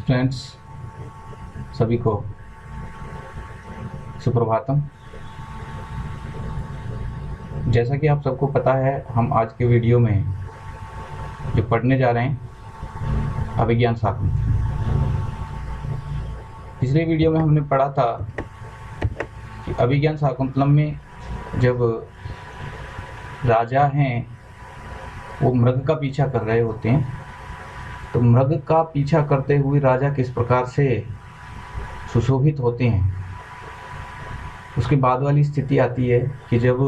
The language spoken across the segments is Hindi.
फ्रेंड्स, सभी को सुप्रभातम। जैसा कि आप सबको पता है, हम आज के वीडियो में जो पढ़ने जा रहे हैं अभिज्ञान शाकुंतलम। पिछले वीडियो में हमने पढ़ा था कि अभिज्ञान शाकुंतलम में जब राजा हैं वो मृग का पीछा कर रहे होते हैं, तो मृग का पीछा करते हुए राजा किस प्रकार से सुशोभित होते हैं। उसके बाद वाली स्थिति आती है कि जब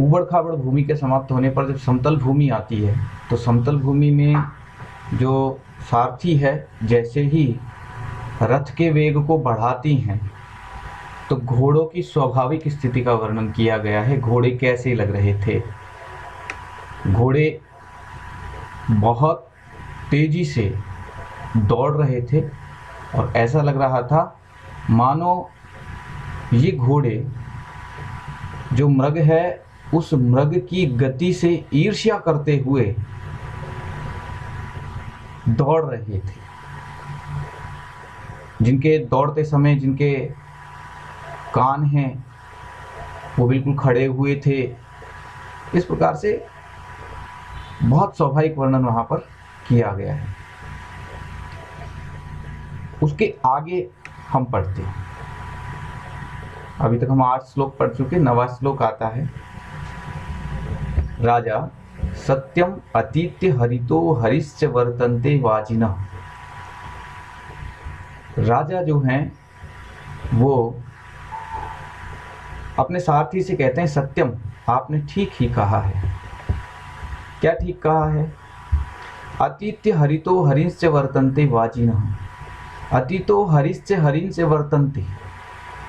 उबड़ खाबड़ भूमि के समाप्त होने पर जब समतल भूमि आती है, तो समतल भूमि में जो सारथी है जैसे ही रथ के वेग को बढ़ाती हैं, तो घोड़ों की स्वाभाविक स्थिति का वर्णन किया गया है। घोड़े कैसे लग रहे थे। घोड़े बहुत तेजी से दौड़ रहे थे और ऐसा लग रहा था मानो ये घोड़े जो मृग है उस मृग की गति से ईर्ष्या करते हुए दौड़ रहे थे। जिनके दौड़ते समय जिनके कान हैं वो बिल्कुल खड़े हुए थे। इस प्रकार से बहुत स्वाभाविक वर्णन वहां पर किया गया है। उसके आगे हम पढ़ते हैं। अभी तक हम 8 श्लोक पढ़ चुके। 9वां श्लोक आता है, राजा सत्यम अतीत्य हरितो हरिश्च वर्तन्ते वाजिनः। राजा जो हैं वो अपने सारथी से कहते हैं, सत्यम, आपने ठीक ही कहा है। क्या ठीक कहा है? अतीत्य हरितो हरिश्च वर्तन्ते वाजिनः। अतीतो हरिश्च हरिंच वर्तन्ते,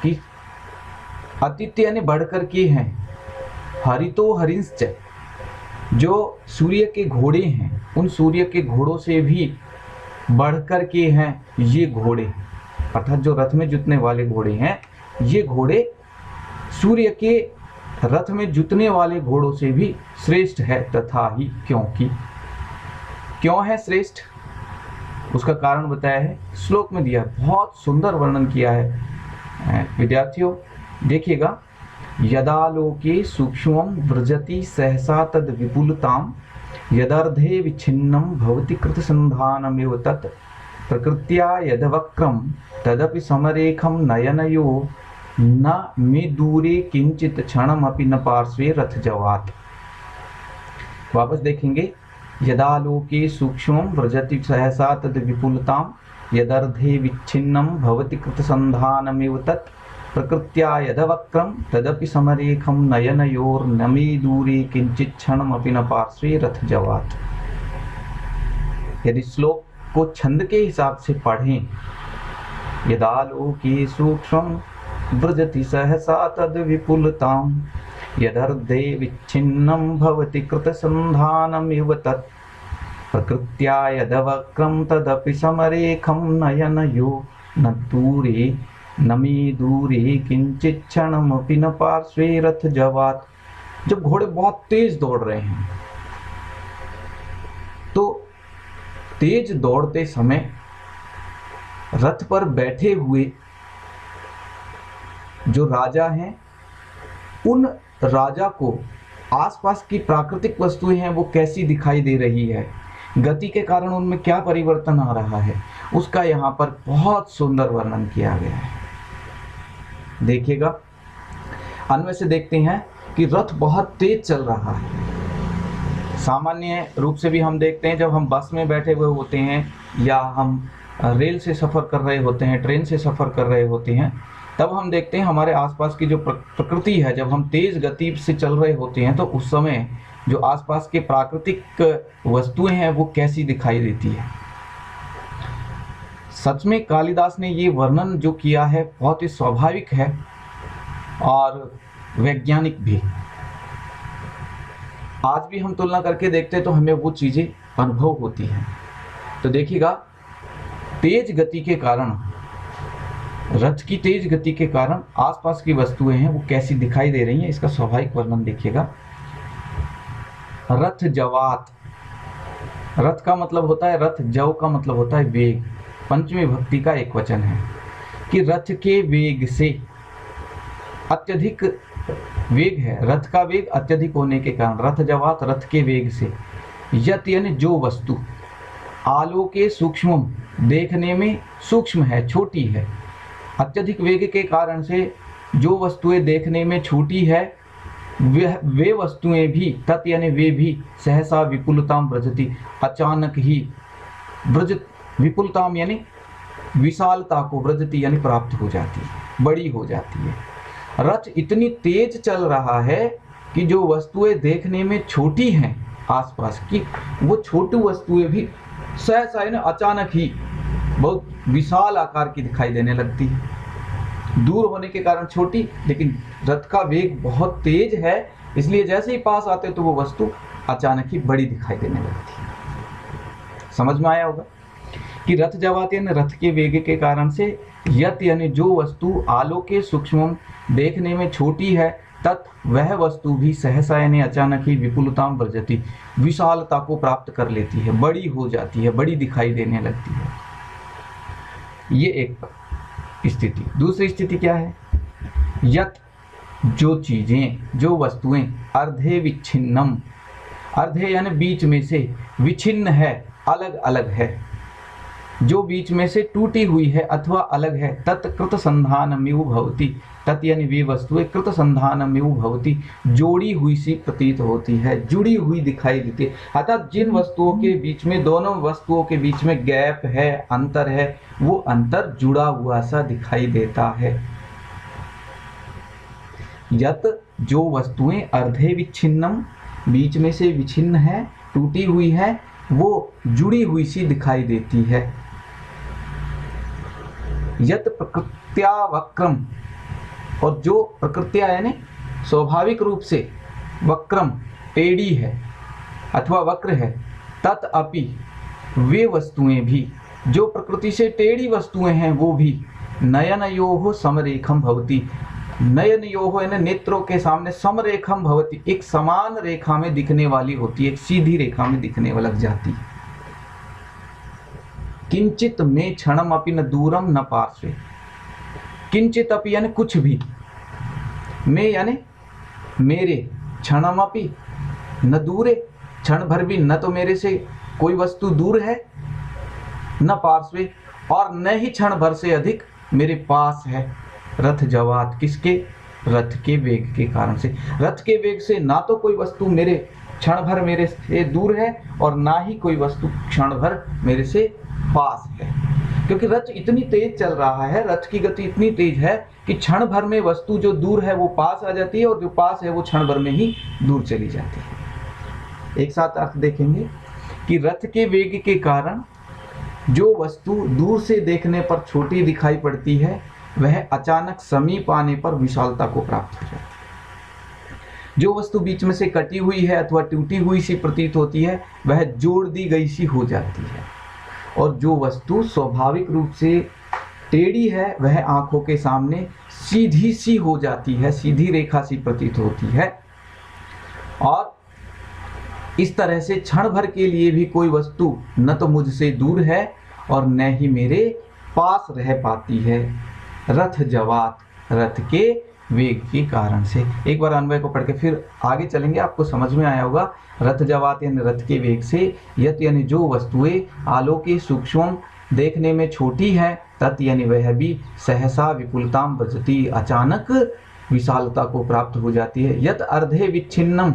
कि अतीत्य यानी बढ़कर के हैं, हरितो हरिंच जो सूर्य के घोड़े हैं, उन सूर्य के घोड़ों से भी बढ़कर के हैं ये घोड़े। अर्थात जो रथ में जुतने वाले घोड़े हैं, ये घोड़े सूर्य के रथ में जुतने वाले घोड़ों से भी श्रेष्ठ है। तथा ही, क्योंकि, क्यों है श्रेष्ठ, उसका कारण बताया है, श्लोक में दिया। बहुत सुंदर वर्णन किया है विद्यार्थियों, देखिएगा। यदा लोके सूक्ष्मं व्रजति सहसा तद विपुलताम, यदर्धे विच्छिन्नं भवति कृतसंधानमेव तत्, प्रकृत्या यदवक्रम तदपि समरेखं नयनयो न मे दूरे किंचित क्षणमपि न पार्श्वे रथजवात्। वापस देखेंगे, यदा लोके सूक्ष्मं व्रजति सहसा तद विपुलताम, यदर्धे विच्छिन्नं भवति कृतसंधानमेव तत्, प्रकृत्या यदवक्रम तदपि समरेखं नयनयोर न मे दूरे किंचित क्षणमपि न पार्श्वे रथजवात्। यदि श्लोक को छंद के हिसाब से पढ़ें, यदा लोके सूक्ष्मं व्रजति सहसा तद विपुलताम, यदर्धे विच्छिन्नं भवति कृतसंधानमिव तत्, प्रकृत्या यदवक्रम तदपि समरेखं नयनयो न दूरे न मे दूरे किंचित क्षणमपि न पार्श्वे रथजवात्। जब घोड़े बहुत तेज दौड़ रहे हैं, तो तेज दौड़ते समय रथ पर बैठे हुए जो राजा हैं, उन राजा को आसपास की प्राकृतिक वस्तुएं हैं वो कैसी दिखाई दे रही है, गति के कारण उनमें क्या परिवर्तन आ रहा है, उसका यहाँ पर बहुत सुंदर वर्णन किया गया है। देखिएगा, अन्वय से देखते हैं कि रथ बहुत तेज चल रहा है। सामान्य रूप से भी हम देखते हैं, जब हम बस में बैठे हुए होते हैं या हम रेल से सफ़र कर रहे होते हैं, ट्रेन से सफ़र कर रहे होते हैं, तब हम देखते हैं हमारे आसपास की जो प्रकृति है, जब हम तेज गति से चल रहे होते हैं तो उस समय जो आसपास के प्राकृतिक वस्तुएं हैं वो कैसी दिखाई देती है। सच में कालिदास ने ये वर्णन जो किया है बहुत ही स्वाभाविक है और वैज्ञानिक भी। आज भी हम तुलना करके देखते हैं तो हमें वो चीजें अनुभव होती हैं। तो देखिएगा, तेज गति के कारण, रथ की तेज गति के कारण आसपास की वस्तुएं हैं वो कैसी दिखाई दे रही हैं, इसका स्वाभाविक वर्णन देखिएगा। रथ जवात, रथ का मतलब होता है रथ, जव का मतलब होता है वेग। पंचमी भक्ति का एक वचन है कि रथ के वेग से, अत्यधिक वेग है, रथ का वेग अत्यधिक होने के कारण, रथ जवात, रथ के वेग से, यत यानी जो वस्तु, आलोके सूक्ष्म, देखने में सूक्ष्म है, छोटी है, अत्यधिक वेग के कारण से जो वस्तुएं देखने में छोटी है, वे वस्तुएं भी, तत् यानी वे भी, सहसा विपुलताम व्रजति, अचानक ही व्रज, विपुलताम यानी विशालता को, व्रजति यानी प्राप्त हो जाती है, बड़ी हो जाती है। रथ इतनी तेज चल रहा है कि जो वस्तुएं देखने में छोटी हैं आसपास की, वो छोटी वस्तुएं भी सहसा यानी अचानक ही बहुत विशाल आकार की दिखाई देने लगती है। दूर होने के कारण छोटी, लेकिन रथ का वेग बहुत तेज है, इसलिए जैसे ही पास आते तो वो वस्तु अचानक ही बड़ी दिखाई देने लगती है। समझ में आया होगा कि रथ जवात यानी रथ के वेग के कारण से, यत यानी जो वस्तु, आलोके सूक्ष्म, देखने में छोटी है, तत् वह वस्तु भी, सहसा यानी अचानक ही, विपुलताम व्रजति, विशालता को प्राप्त कर लेती है, बड़ी हो जाती है, बड़ी दिखाई देने लगती है। ये एक स्थिति। दूसरी स्थिति क्या है? यत जो चीजें, जो वस्तुएं, अर्धे विच्छिन्नम, अर्धे यानी बीच में से, विच्छिन्न है, अलग अलग है, जो बीच में से टूटी हुई है अथवा अलग है, तत्कृत संधानमिव भवति, तत् यानी वे वस्तुएं, कृत संधानमिव भवति, जोड़ी हुई सी प्रतीत होती है, जुड़ी हुई दिखाई देती है। अर्थात जिन वस्तुओं के बीच में, दोनों वस्तुओं के बीच में गैप है, अंतर है, वो अंतर जुड़ा हुआ सा दिखाई देता है। यत जो वस्तुएं अर्धे विच्छिन्नम, बीच में से विच्छिन्न है, टूटी हुई है, वो जुड़ी हुई सी दिखाई देती है। यत प्रकृत्या वक्रम, और जो प्रकृत्या यानी स्वाभाविक रूप से, वक्रम टेढ़ी है अथवा वक्र है, तत् अपि वे वस्तुएं भी, जो प्रकृति से टेढ़ी वस्तुएं हैं वो भी, नयनयोः समरेखम भवति, नयनयोः यानी नेत्रों के सामने, समरेखम भवति, एक समान रेखा में दिखने वाली होती है, एक सीधी रेखा में दिखने लग जाती है। किंचित में क्षणम अपि न दूरम न पार्श्वे, किंचित अपि यानी कुछ भी, में यानी मेरे, क्षणम अपि न दूरे, क्षण भर भी, न तो मेरे से कोई वस्तु दूर है, न पार्श्वे, और न ही क्षण भर से अधिक मेरे पास है। रथ जवात, किसके? रथ के वेग के कारण से। रथ के वेग से ना तो कोई वस्तु मेरे क्षण भर मेरे से दूर है, और ना ही कोई वस्तु क्षण भर मेरे से पास है, क्योंकि रथ इतनी तेज चल रहा है, रथ की गति इतनी तेज है कि क्षण भर में वस्तु जो दूर है वो पास आ जाती है, और जो पास है वो क्षण भर में ही दूर चली जाती है। एक साथ अर्थ देखेंगे कि रथ के वेग के कारण जो वस्तु दूर से देखने पर छोटी दिखाई पड़ती है, वह अचानक समीप आने पर विशालता को प्राप्त हो जाती है। जो वस्तु बीच में से कटी हुई है अथवा टूटी हुई सी प्रतीत होती है, वह जोड़ दी गई सी हो जाती है, और जो वस्तु स्वाभाविक रूप से टेढ़ी है, वह आंखों के सामने सीधी सी हो जाती है, सीधी रेखा सी प्रतीत होती है। और इस तरह से क्षण भर के लिए भी कोई वस्तु न तो मुझसे दूर है और न ही मेरे पास रह पाती है, रथ जवात, रथ के वेग के कारण से। एक बार अन्वय को पढ़ के फिर आगे चलेंगे, आपको समझ में आया होगा। रथ जवात यानी रथ के वेग से, यत यानी जो वस्तुएं, आलोके सूक्ष्म, देखने में छोटी है, तत् यानी वह भी, सहसा विपुलताम व्रजति, अचानक विशालता को प्राप्त हो जाती है। यत अर्धे विच्छिन्नम,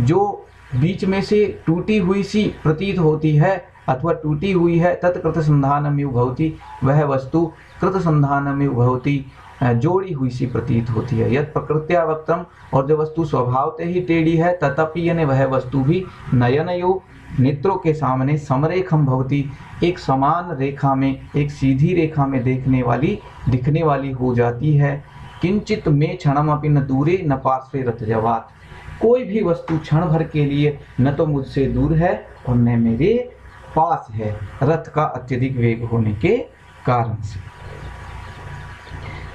जो बीच में से टूटी हुई सी प्रतीत होती है अथवा टूटी हुई है, तत्कृत संधानमिव भवति, वह वस्तु कृत संधानमिव भवति, जोड़ी हुई सी प्रतीत होती है। यद प्रकृत्या वक्त्रम, और जो वस्तु स्वभावतः ही टेढ़ी है, तथापि यानी वह वस्तु भी, नयनयो नेत्रों के सामने, समरेखम भवति, एक समान रेखा में, एक सीधी रेखा में दिखने वाली हो जाती है। किंचित में क्षणम अपि न दूरे न पार्श्वे रथ जवात, कोई भी वस्तु क्षण भर के लिए न तो मुझसे दूर है और न मेरे पास है, रथ का अत्यधिक वेग होने के कारण से।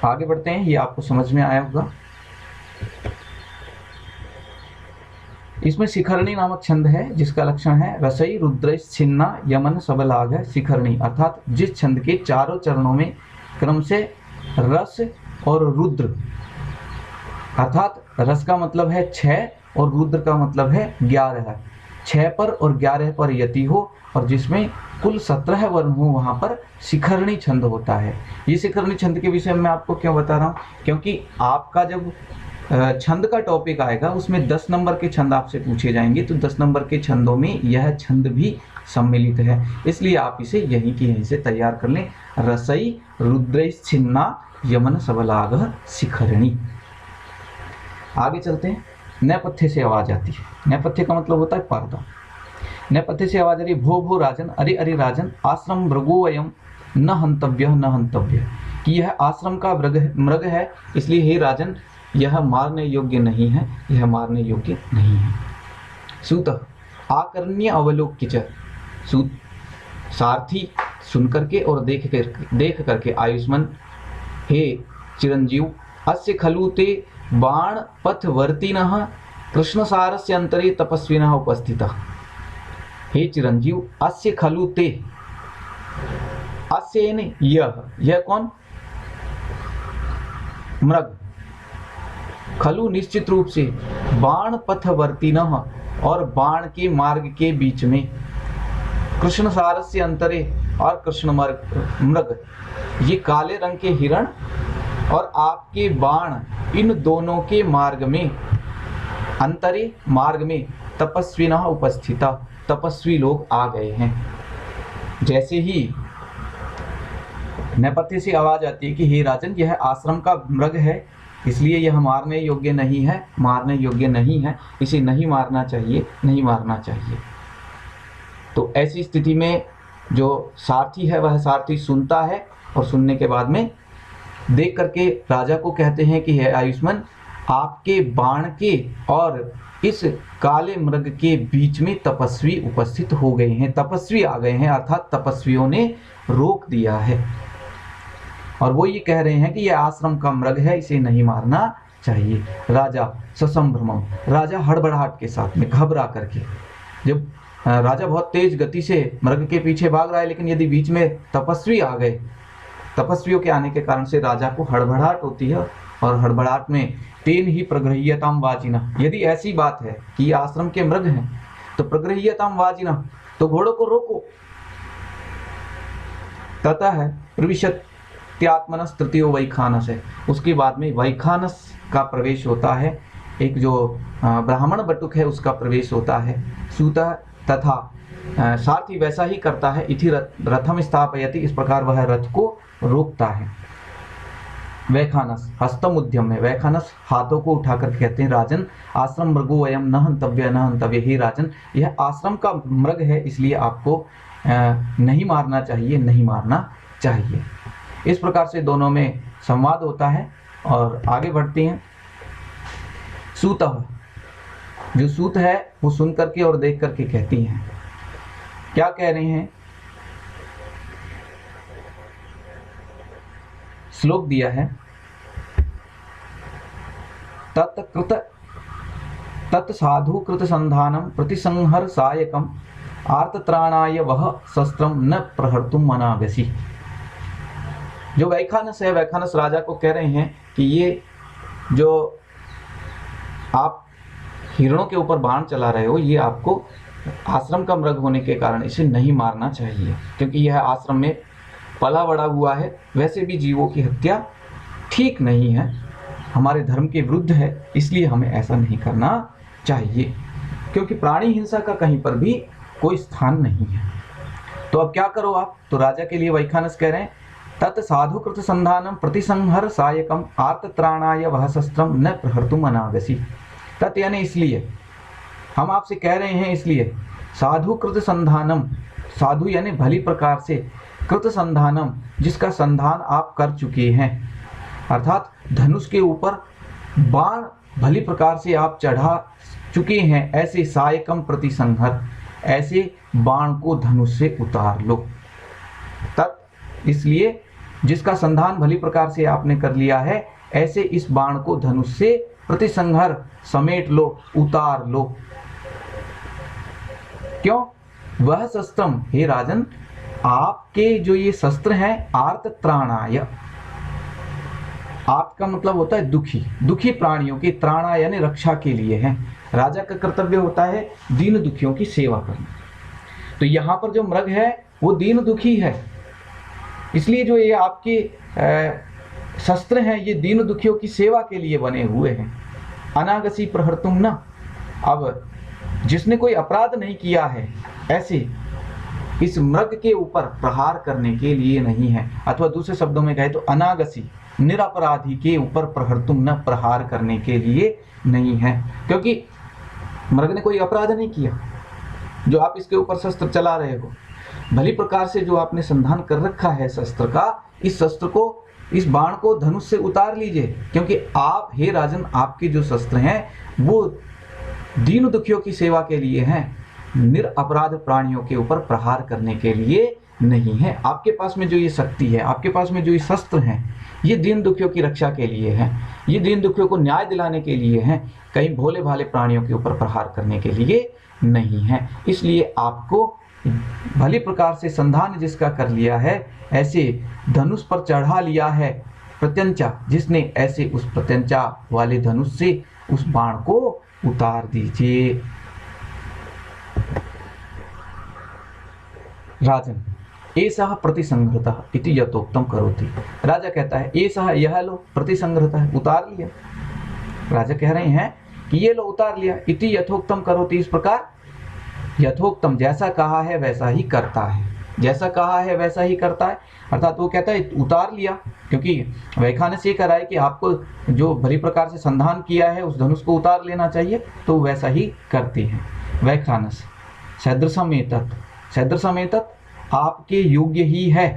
आगे बढ़ते हैं, ये आपको समझ में आया होगा। इसमें शिखरणी नामक छंद है जिसका लक्षण है रसई रुद्र छिन्ना यमन सबलाग है शिखरणी, अर्थात जिस छंद के चारों चरणों में क्रम से रस और रुद्र, अर्थात रस का मतलब है 6 और रुद्र का मतलब है 11 है, 6 पर और 11 पर यति हो और जिसमें कुल 17 वर्ण हो वहां पर शिखरणी छंद होता है। ये शिखरणी छंद के विषय में मैं आपको क्यों बता रहा हूँ, क्योंकि आपका जब छंद का टॉपिक आएगा उसमें 10 नंबर के छंद आपसे पूछे जाएंगे, तो 10 नंबर के छंदों में यह छंद भी सम्मिलित है, इसलिए आप इसे यहीं की यहीं से तैयार कर लें। रसई रुद्रैश्छिन्ना यमन सबलाग शिखरणी। आगे चलते हैं। नेपथ्य से आवाज आती है। नेपथ्य का मतलब होता है पर्दा। नेपथ्य से आवाज आ रही, भो भो राजन, अरे अरे राजन, आश्रम भृगुवयम न हंतव्य न हंतव्य, कि यह आश्रम का मृग है, इसलिए हे राजन यह मारने योग्य नहीं है, यह मारने योग्य नहीं है। सूत आकर्ण्य अवलोक्य च, सूत सारथी सुन करके और देख करके आयुष्मान, हे चिरंजीव, अस्य खलु ते बाण पथवर्तिनः कृष्णसारस्य अंतरे तपस्विनः उपस्थितः। हे चिरंजीव, अस्य खलु ते, अस्य यानी यह कौन, मृग, खलु निश्चित रूप से, बाण पथवर्तिनः और बाण के मार्ग के बीच में, कृष्ण सारस्य अंतरे और कृष्ण मृग, ये काले रंग के हिरण और आपके बाण, इन दोनों के मार्ग में, अंतरे मार्ग में, तपस्विनः उपस्थिता, तपस्वी लोग आ गए हैं। जैसे ही नेपथ्य से आवाज आती है कि हे राजन यह आश्रम का मृग है, इसलिए यह मारने योग्य नहीं है, मारने योग्य नहीं है, इसे नहीं मारना चाहिए, नहीं मारना चाहिए। तो ऐसी स्थिति में जो सारथी है वह सारथी सुनता है और सुनने के बाद में देख करके राजा को कहते हैं कि हे आयुष्मान, आपके बाण के और इस काले मृग के बीच में तपस्वी उपस्थित हो गए हैं, तपस्वी आ गए हैं, अर्थात तपस्वियों ने रोक दिया है और वो ये कह रहे हैं कि यह आश्रम का मृग है, इसे नहीं मारना चाहिए। राजा ससंभ्रमम, राजा हड़बड़ाहट के साथ में, घबरा करके, जब राजा बहुत तेज गति से मृग के पीछे भाग रहा है, लेकिन यदि बीच में तपस्वी आ गए, तपस्वियों के आने के कारण से राजा को हड़बड़ाहट होती है और हड़बड़ाहट में तेन ही प्रगृह्यताम वाजिना, यदि ऐसी बात है कि आश्रम के मृग हैं तो प्रगृह्यताम वाजिना, तो घोड़ों को रोको। तथा है प्रविशत्यात्मनस तृतीयो वैखानस है, उसके बाद में वैखानस का प्रवेश होता है, एक जो ब्राह्मण बटुक है उसका प्रवेश होता है। सूता तथा सारथी वैसा ही करता है, इति रथम स्थापयति, इस प्रकार वह रथ को रोकता है। वैखानस हस्तम उद्यम में, वैखानस हाथों को उठाकर कहते हैं राजन आश्रम मृगो वयम न हंतव्य न हंतव्य, हे राजन यह आश्रम का मृग है, इसलिए आपको नहीं मारना चाहिए, नहीं मारना चाहिए। इस प्रकार से दोनों में संवाद होता है और आगे बढ़ते हैं। सूतः, जो सूत है वो सुन करके और देख करके कहती हैं, क्या कह रहे हैं, श्लोक दिया है, तत्साधु कृत संधानम प्रतिसंहर सायकम आर्तत्राणाय वह शस्त्रम न प्रहर्तुम मनागसी। जो वैखानस है, वैखानस राजा को कह रहे हैं कि ये जो आप हिरणों के ऊपर बाण चला रहे हो, ये आपको आश्रम का मृग होने के कारण इसे नहीं मारना चाहिए, क्योंकि यह आश्रम में पला बड़ा हुआ है, वैसे भी जीवों की हत्या ठीक नहीं है, हमारे धर्म के विरुद्ध है, इसलिए हमें ऐसा नहीं करना चाहिए, क्योंकि प्राणी हिंसा का कहीं पर भी कोई स्थान नहीं है। तो अब क्या करो आप, तो राजा के लिए वैखानस कह रहे हैं, तत् साधु कृत संधानम प्रतिसंहर सायकम आर्तत्राणाय वह शस्त्रम न प्रहर्तुम अनागसी। तत् यानी इसलिए, हम आपसे कह रहे हैं इसलिए, साधु कृत संधानम, साधु यानी भली प्रकार से, कृत संधानम जिसका संधान आप कर चुके हैं, अर्थात धनुष के ऊपर बाण भली प्रकार से आप चढ़ा चुके हैं, ऐसे सायकम प्रतिसंहर, ऐसे बाण को धनुष से उतार लो। तत् इसलिए जिसका संधान भली प्रकार से आपने कर लिया है, ऐसे इस बाण को धनुष से प्रतिसंहर, समेट लो, उतार लो। क्यों? वह शस्त्रम, हे राजन, आपके जो ये शस्त्र हैं आर्त त्राणाय, आर्त का मतलब होता है दुखी, दुखी प्राणियों की, त्राणा यानी रक्षा के लिए है। राजा का कर्तव्य होता है दीन दुखियों की सेवा करना। तो यहाँ पर जो मृग है वो दीन दुखी है, इसलिए जो ये आपके शस्त्र हैं ये दीन दुखियों की सेवा के लिए बने हुए हैं। अनागसी प्रहर्तुम न, अब जिसने कोई अपराध नहीं किया है ऐसे इस मृग के ऊपर प्रहार करने के लिए नहीं है, अथवा दूसरे शब्दों में कहे तो अनागसी, निरपराधी के ऊपर प्रहर्तुम न, प्रहार करने के लिए नहीं है, क्योंकि मृग ने कोई अपराध नहीं किया। जो आप इसके ऊपर शस्त्र चला रहे हो, भली प्रकार से जो आपने संधान कर रखा है शस्त्र का, इस शस्त्र को, इस बाण को धनुष से उतार लीजिए, क्योंकि आप, हे राजन, आपके जो शस्त्र हैं वो दीन दुखियों की सेवा के लिए हैं, निरपराध प्राणियों के ऊपर प्रहार करने के लिए नहीं है। आपके पास में जो ये शक्ति है, आपके पास में जो ये शस्त्र हैं, ये दीन दुखियों की रक्षा के लिए है, ये दीन दुखियों को न्याय दिलाने के लिए है, कहीं भोले भाले प्राणियों के ऊपर प्रहार करने के लिए नहीं है। इसलिए आपको भली प्रकार से संधान जिसका कर लिया है, ऐसे धनुष पर चढ़ा लिया है प्रत्यंचा, जिसने ऐसे उस प्रत्यंचा वाले धनुष से उस बाण को उतार दीजिए। राजन, एषः प्रतिसंहृतः इति यथोक्तम करोति। राजा कहता है एषः, यह लो, प्रतिसंहृतः, उतार लिया। राजा कह रहे हैं कि ये लो उतार लिया, इति यथोक्तम करोति, इस प्रकार यथोक्तम, जैसा कहा है वैसा ही करता है, जैसा कहा है वैसा ही करता है। अर्थात वो कहता है उतार लिया, क्योंकि वैखानस ये कह रहा है कि आपको जो भली प्रकार से संधान किया है उस धनुष को उतार लेना चाहिए, तो वैसा ही करते हैं। वैखानस सदृशमेतत्, सदृशमेतत् आपके योग्य ही है।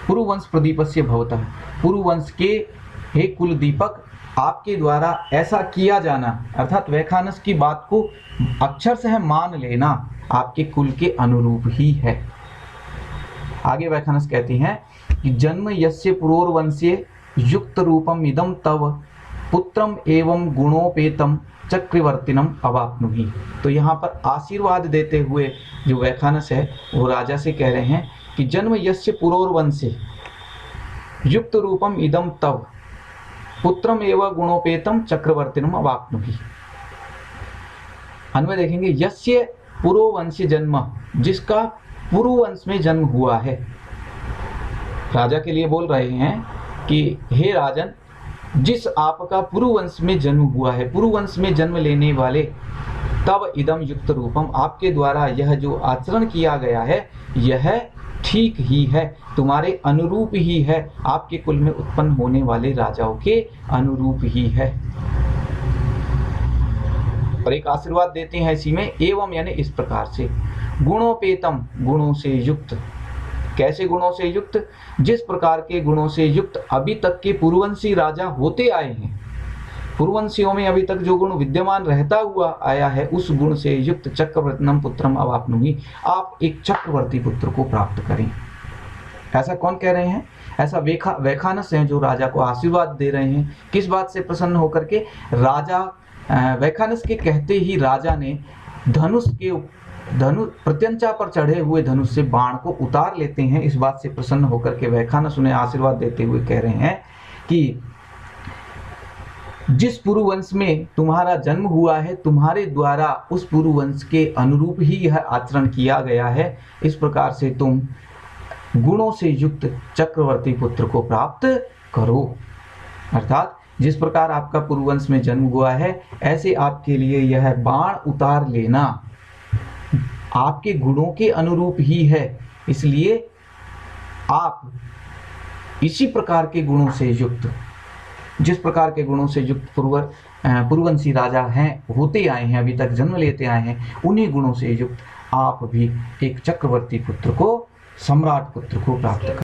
पुरुवंश प्रदीपस्य भवतः, पुरुवंश के हे कुल दीपक, आपके द्वारा ऐसा किया जाना, अर्थात वैखानस की बात को अक्षर से मान लेना आपके कुल के अनुरूप ही है। आगे वैखानस कहती हैं कि जन्म यस्य पुरोर्वंशे युक्त रूपम इदम तव पुत्रम एवं गुणोपेतम चक्रवर्तिनम अवाप्नुहि। तो यहाँ पर आशीर्वाद देते हुए जो वैखानस है वो राजा से कह रहे हैं कि जन्म यस्य पुरोर्वंशे युक्त रूपम इदम तव पुत्रम एवं गुणोपेतम चक्रवर्तिनम अवाप्नुहि। अन्वय देखेंगे, यस्य पुरोवंशी जन्म, जिसका पुरुवंश में जन्म हुआ है। राजा के लिए बोल रहे हैं कि हे राजन, जिस आपका पुरुवंश में जन्म हुआ है, पुरुवंश में जन्म लेने वाले, तब इदम युक्त रूपम, आपके द्वारा यह जो आचरण किया गया है यह ठीक ही है, तुम्हारे अनुरूप ही है, आपके कुल में उत्पन्न होने वाले राजाओं के अनुरूप ही है। और एक आशीर्वाद देते हैं इसी में, एवं यानी इस प्रकार से, गुणोपेतम, गुणों से युक्त। कैसे गुणों से युक्त? जिस प्रकार के गुणों से युक्त अभी तक के पूर्ववंशी राजा होते आए हैं, पूर्ववंशियों में अभी तक जो गुण विद्यमान रहता हुआ आया है, उस गुण से युक्त चक्रवर्तिनम पुत्रम अवाप्नुहि, आप एक चक्रवर्ती पुत्र को प्राप्त करें। ऐसा कौन कह रहे हैं? ऐसा वैखानस हैं जो राजा को आशीर्वाद दे रहे हैं। किस बात से प्रसन्न होकर के? राजा वैखानस के कहते ही राजा ने धनुष प्रत्यंचा पर चढ़े हुए धनुष से बाण को उतार लेते हैं। इस बात से प्रसन्न होकर के वैखानस उन्हें आशीर्वाद देते हुए कह रहे हैं कि जिस पुरुवंश में तुम्हारा जन्म हुआ है, तुम्हारे द्वारा उस पुरुवंश के अनुरूप ही यह आचरण किया गया है। इस प्रकार से तुम गुणों से युक्त चक्रवर्ती पुत्र को प्राप्त करो। अर्थात जिस प्रकार आपका पुरुवंश में जन्म हुआ है, ऐसे आपके लिए यह बाण उतार लेना आपके गुणों के अनुरूप ही है। इसलिए आप इसी प्रकार के गुणों से युक्त, जिस प्रकार के गुणों से युक्त पुरुवंशी राजा हैं, होते आए हैं, अभी तक जन्म लेते आए हैं, उन्हीं गुणों से युक्त आप भी एक चक्रवर्ती पुत्र को, सम्राट पुत्र को प्राप्त करें।